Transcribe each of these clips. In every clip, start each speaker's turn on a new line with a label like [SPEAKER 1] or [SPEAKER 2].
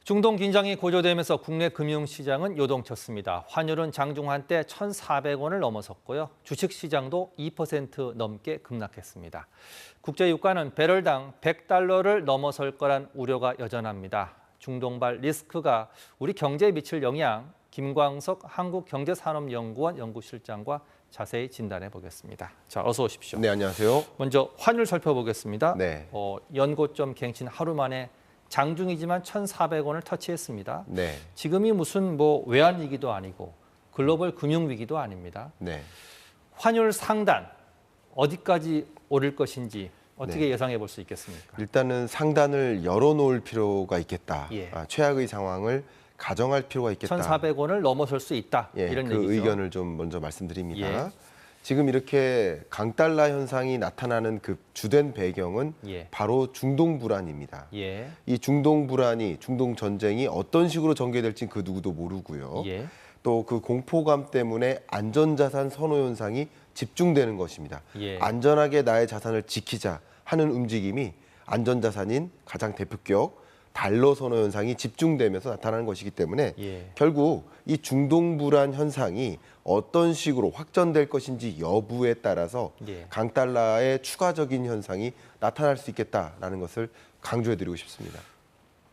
[SPEAKER 1] 중동 긴장이 고조되면서 국내 금융시장은 요동쳤습니다. 환율은 장중 한때 1,400원을 넘어섰고요. 주식시장도 2% 넘게 급락했습니다. 국제유가는 배럴당 100달러를 넘어설 거란 우려가 여전합니다. 중동발 리스크가 우리 경제에 미칠 영향, 김광석 한국경제산업연구원 연구실장과 자세히 진단해 보겠습니다. 자, 어서 오십시오.
[SPEAKER 2] 네, 안녕하세요.
[SPEAKER 1] 먼저 환율 살펴보겠습니다.
[SPEAKER 2] 네.
[SPEAKER 1] 연고점 갱신 하루 만에 장중이지만 1,400원을 터치했습니다.
[SPEAKER 2] 네.
[SPEAKER 1] 지금이 무슨 외환 위기도 아니고 글로벌 금융 위기도 아닙니다.
[SPEAKER 2] 네.
[SPEAKER 1] 환율 상단 어디까지 오를 것인지 어떻게 예상해 볼 수 있겠습니까?
[SPEAKER 2] 일단은 상단을 열어놓을 필요가 있겠다.
[SPEAKER 1] 예.
[SPEAKER 2] 최악의 상황을 가정할 필요가 있겠다.
[SPEAKER 1] 1,400원을 넘어설 수 있다. 이런
[SPEAKER 2] 그
[SPEAKER 1] 얘기죠.
[SPEAKER 2] 의견을 좀 먼저 말씀드립니다.
[SPEAKER 1] 예.
[SPEAKER 2] 지금 이렇게 강달러 현상이 나타나는 그 주된 배경은 바로 중동 불안입니다.
[SPEAKER 1] 예.
[SPEAKER 2] 이 중동 불안이, 중동 전쟁이 어떤 식으로 전개될지 그 누구도 모르고요. 또 그 공포감 때문에 안전자산 선호 현상이 집중되는 것입니다. 안전하게 나의 자산을 지키자 하는 움직임이 안전자산인 가장 대표격 달러 선호 현상이 집중되면서 나타나는 것이기 때문에 결국 이 중동 불안 현상이 어떤 식으로 확전될 것인지 여부에 따라서 강달러의 추가적인 현상이 나타날 수 있겠다라는 것을 강조해드리고 싶습니다.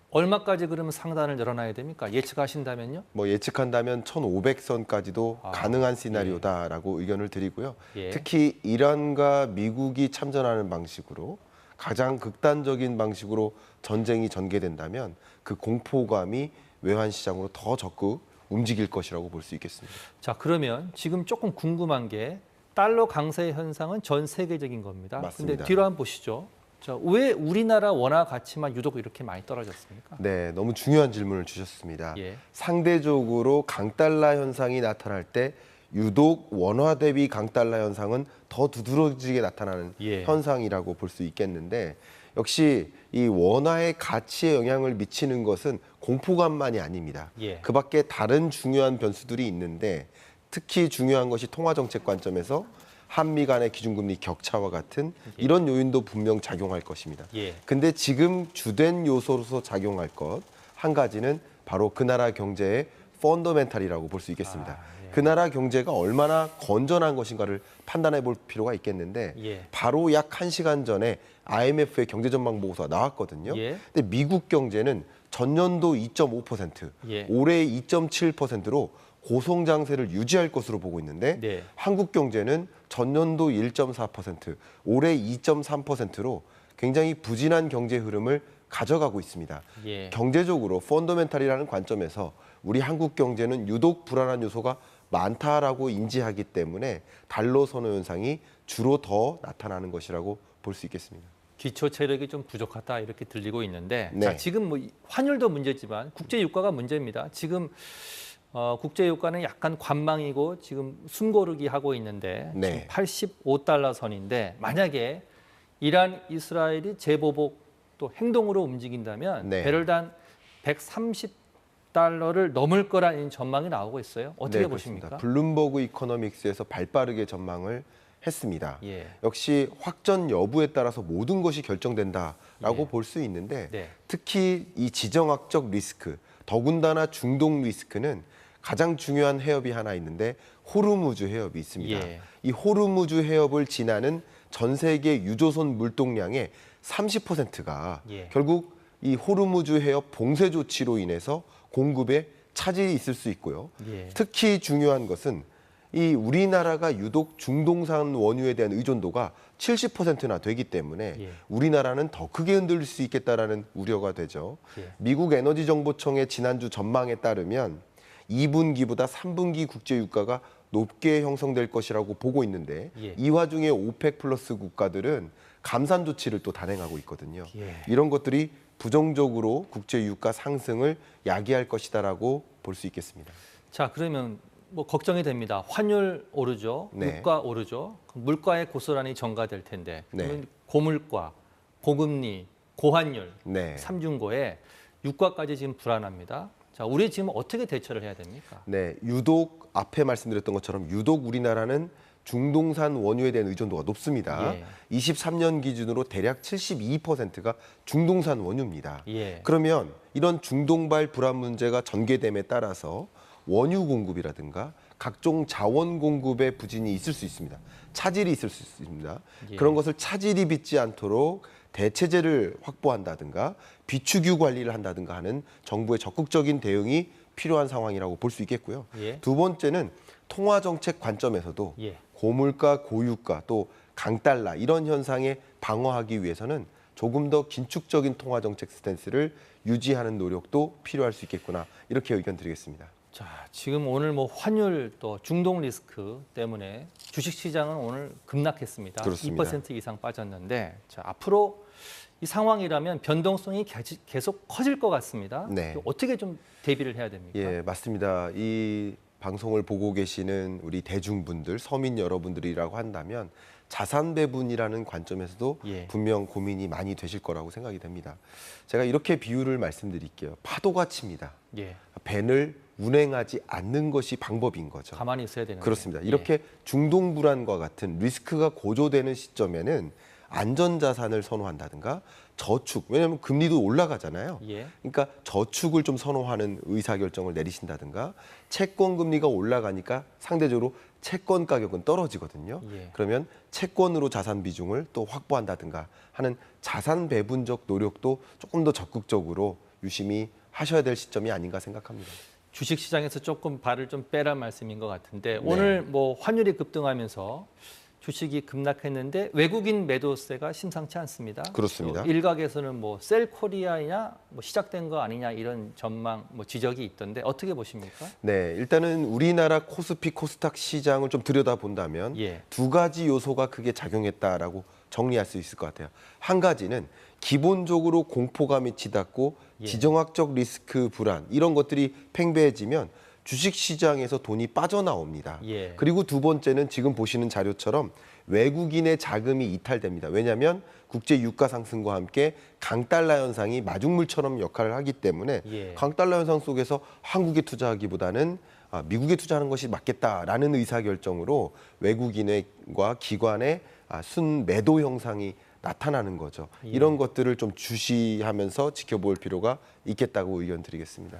[SPEAKER 1] 얼마까지 그러면 상단을 열어놔야 됩니까? 예측하신다면요?
[SPEAKER 2] 예측한다면 1,500선까지도 가능한 시나리오다라고 의견을 드리고요. 특히 이란과 미국이 참전하는 방식으로 가장 극단적인 방식으로 전쟁이 전개된다면 그 공포감이 외환시장으로 더 적극 움직일 것이라고 볼 수 있겠습니다.
[SPEAKER 1] 자, 그러면 지금 조금 궁금한 게 달러 강세 현상은 전 세계적인 겁니다.
[SPEAKER 2] 맞습니다.
[SPEAKER 1] 근데 뒤로 한번 보시죠. 자, 왜 우리나라 원화 가치만 유독 이렇게 많이 떨어졌습니까?
[SPEAKER 2] 네, 너무 중요한 질문을 주셨습니다. 상대적으로 강달러 현상이 나타날 때 유독 원화 대비 강달러 현상은 더 두드러지게 나타나는 현상이라고 볼 수 있겠는데 역시 이 원화의 가치에 영향을 미치는 것은 공포감만이 아닙니다. 그 밖에 다른 중요한 변수들이 있는데 특히 중요한 것이 통화정책 관점에서 한미 간의 기준금리 격차와 같은 이런 요인도 분명 작용할 것입니다. 근데 지금 주된 요소로서 작용할 것 한 가지는 바로 그 나라 경제의 펀더멘탈이라고 볼 수 있겠습니다. 그 나라 경제가 얼마나 건전한 것인가를 판단해 볼 필요가 있겠는데 바로 약 1시간 전에 IMF의 경제전망 보고서가 나왔거든요. 근데 미국 경제는 전년도 2.5%, 올해 2.7%로 고성장세를 유지할 것으로 보고 있는데 한국 경제는 전년도 1.4%, 올해 2.3%로 굉장히 부진한 경제 흐름을 가져가고 있습니다. 경제적으로 펀더멘탈이라는 관점에서 우리 한국 경제는 유독 불안한 요소가 많다라고 인지하기 때문에 달러 선호 현상이 주로 더 나타나는 것이라고 볼 수 있겠습니다.
[SPEAKER 1] 기초 체력이 좀 부족하다 이렇게 들리고 있는데 자, 지금 환율도 문제지만 국제 유가가 문제입니다. 지금 국제 유가는 약간 관망이고 지금 숨고르기 하고 있는데 지금 85달러 선인데 만약에 이란, 이스라엘이 재보복 또 행동으로 움직인다면 배럴당 130달러를 넘을 거라는 전망이 나오고 있어요. 어떻게 보십니까?
[SPEAKER 2] 블룸버그 이코노믹스에서 발빠르게 전망을 했습니다. 역시 확전 여부에 따라서 모든 것이 결정된다라고 볼 수 있는데 특히 이 지정학적 리스크, 더군다나 중동 리스크는 가장 중요한 해협이 하나 있는데 호르무즈 해협이 있습니다. 이 호르무즈 해협을 지나는 전 세계 유조선 물동량의 30%가 결국 이 호르무즈 해협 봉쇄 조치로 인해서 공급에 차질이 있을 수 있고요. 특히 중요한 것은 이 우리나라가 유독 중동산 원유에 대한 의존도가 70%나 되기 때문에 우리나라는 더 크게 흔들릴 수 있겠다라는 우려가 되죠. 미국 에너지정보청의 지난주 전망에 따르면 2분기보다 3분기 국제 유가가 높게 형성될 것이라고 보고 있는데 이 와중에 오펙 플러스 국가들은 감산 조치를 또 단행하고 있거든요. 이런 것들이 부정적으로 국제 유가 상승을 야기할 것이다라고 볼 수 있겠습니다.
[SPEAKER 1] 자, 그러면 걱정이 됩니다. 환율 오르죠. 물가 오르죠. 물가의 고스란히 전가될 텐데 고물가, 고금리, 고환율, 삼중고에 유가까지 지금 불안합니다. 자, 우리 지금 어떻게 대처를 해야 됩니까?
[SPEAKER 2] 유독 앞에 말씀드렸던 것처럼 유독 우리나라는 중동산 원유에 대한 의존도가 높습니다. 23년 기준으로 대략 72%가 중동산 원유입니다. 그러면 이런 중동발 불안 문제가 전개됨에 따라서 원유 공급이라든가 각종 자원 공급에 부진이 있을 수 있습니다. 차질이 있을 수 있습니다. 그런 것을 차질이 빚지 않도록 대체제를 확보한다든가 비축유 관리를 한다든가 하는 정부의 적극적인 대응이 필요한 상황이라고 볼 수 있겠고요. 두 번째는 통화정책 관점에서도 고물가, 고유가, 또 강달러 이런 현상에 방어하기 위해서는 조금 더 긴축적인 통화정책 스탠스를 유지하는 노력도 필요할 수 있겠구나 이렇게 의견 드리겠습니다.
[SPEAKER 1] 자, 지금 오늘 뭐 환율 또 중동 리스크 때문에 주식시장은 오늘 급락했습니다.
[SPEAKER 2] 그렇습니다.
[SPEAKER 1] 2% 이상 빠졌는데 자, 앞으로 이 상황이라면 변동성이 계속 커질 것 같습니다. 어떻게 좀 대비를 해야 됩니까?
[SPEAKER 2] 예, 맞습니다. 이 방송을 보고 계시는 우리 대중분들, 서민 여러분들이라고 한다면 자산 배분이라는 관점에서도 분명 고민이 많이 되실 거라고 생각이 됩니다. 제가 이렇게 비유를 말씀드릴게요. 파도가 칩니다. 밴을 운행하지 않는 것이 방법인 거죠.
[SPEAKER 1] 가만히 있어야 되는
[SPEAKER 2] 그렇습니다. 이렇게 중동 불안과 같은 리스크가 고조되는 시점에는 안전자산을 선호한다든가 저축, 왜냐하면 금리도 올라가잖아요. 그러니까 저축을 좀 선호하는 의사결정을 내리신다든가 채권 금리가 올라가니까 상대적으로 채권 가격은 떨어지거든요. 그러면 채권으로 자산 비중을 또 확보한다든가 하는 자산 배분적 노력도 조금 더 적극적으로 유심히 하셔야 될 시점이 아닌가 생각합니다.
[SPEAKER 1] 주식시장에서 조금 발을 좀 빼란 말씀인 것 같은데 오늘 뭐 환율이 급등하면서 주식이 급락했는데 외국인 매도세가 심상치 않습니다.
[SPEAKER 2] 그렇습니다.
[SPEAKER 1] 일각에서는 뭐 셀코리아냐 뭐 시작된 거 아니냐 이런 전망 뭐 지적이 있던데 어떻게 보십니까?
[SPEAKER 2] 네, 일단은 우리나라 코스피 코스닥 시장을 좀 들여다본다면 두 가지 요소가 크게 작용했다라고 정리할 수 있을 것 같아요. 한 가지는 기본적으로 공포감이 치닫고 지정학적 리스크 불안 이런 것들이 팽배해지면 주식시장에서 돈이 빠져나옵니다. 그리고 두 번째는 지금 보시는 자료처럼 외국인의 자금이 이탈됩니다. 왜냐하면 국제 유가 상승과 함께 강달러 현상이 마중물처럼 역할을 하기 때문에 강달러 현상 속에서 한국에 투자하기보다는 미국에 투자하는 것이 맞겠다라는 의사결정으로 외국인과 기관의 순매도 형상이 나타나는 거죠. 이런 것들을 좀 주시하면서 지켜볼 필요가 있겠다고 의견 드리겠습니다.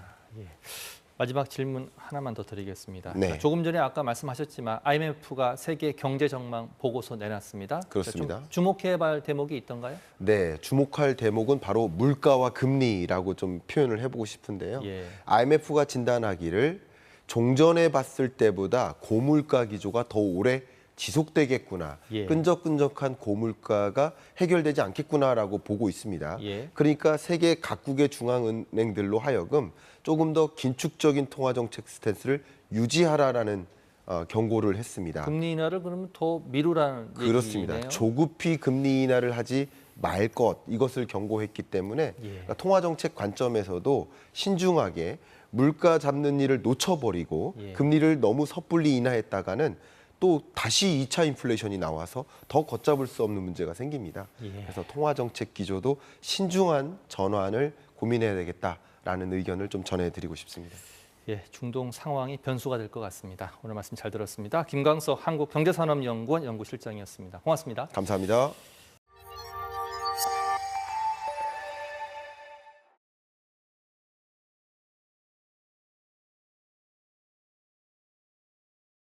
[SPEAKER 1] 마지막 질문 하나만 더 드리겠습니다. 조금 전에 아까 말씀하셨지만 IMF가 세계 경제 전망 보고서 내놨습니다.
[SPEAKER 2] 그렇습니다.
[SPEAKER 1] 좀 주목해야 할 대목이 있던가요?
[SPEAKER 2] 네, 주목할 대목은 바로 물가와 금리라고 좀 표현을 해보고 싶은데요. IMF가 진단하기를 종전에 봤을 때보다 고물가 기조가 더 오래 지속되겠구나, 끈적끈적한 고물가가 해결되지 않겠구나라고 보고 있습니다. 그러니까 세계 각국의 중앙은행들로 하여금 조금 더 긴축적인 통화정책 스탠스를 유지하라라는 경고를 했습니다.
[SPEAKER 1] 금리 인하를 그러면 더 미루라는
[SPEAKER 2] 그렇습니다.
[SPEAKER 1] 얘기네요.
[SPEAKER 2] 조급히 금리 인하를 하지 말 것, 이것을 경고했기 때문에 그러니까 통화정책 관점에서도 신중하게 물가 잡는 일을 놓쳐버리고 금리를 너무 섣불리 인하했다가는 또 다시 2차 인플레이션이 나와서 더 걷잡을 수 없는 문제가 생깁니다. 그래서 통화정책 기조도 신중한 전환을 고민해야 되겠다라는 의견을 좀 전해드리고 싶습니다.
[SPEAKER 1] 중동 상황이 변수가 될 것 같습니다. 오늘 말씀 잘 들었습니다. 김광석 한국경제산업연구원 연구실장이었습니다. 고맙습니다.
[SPEAKER 2] 감사합니다.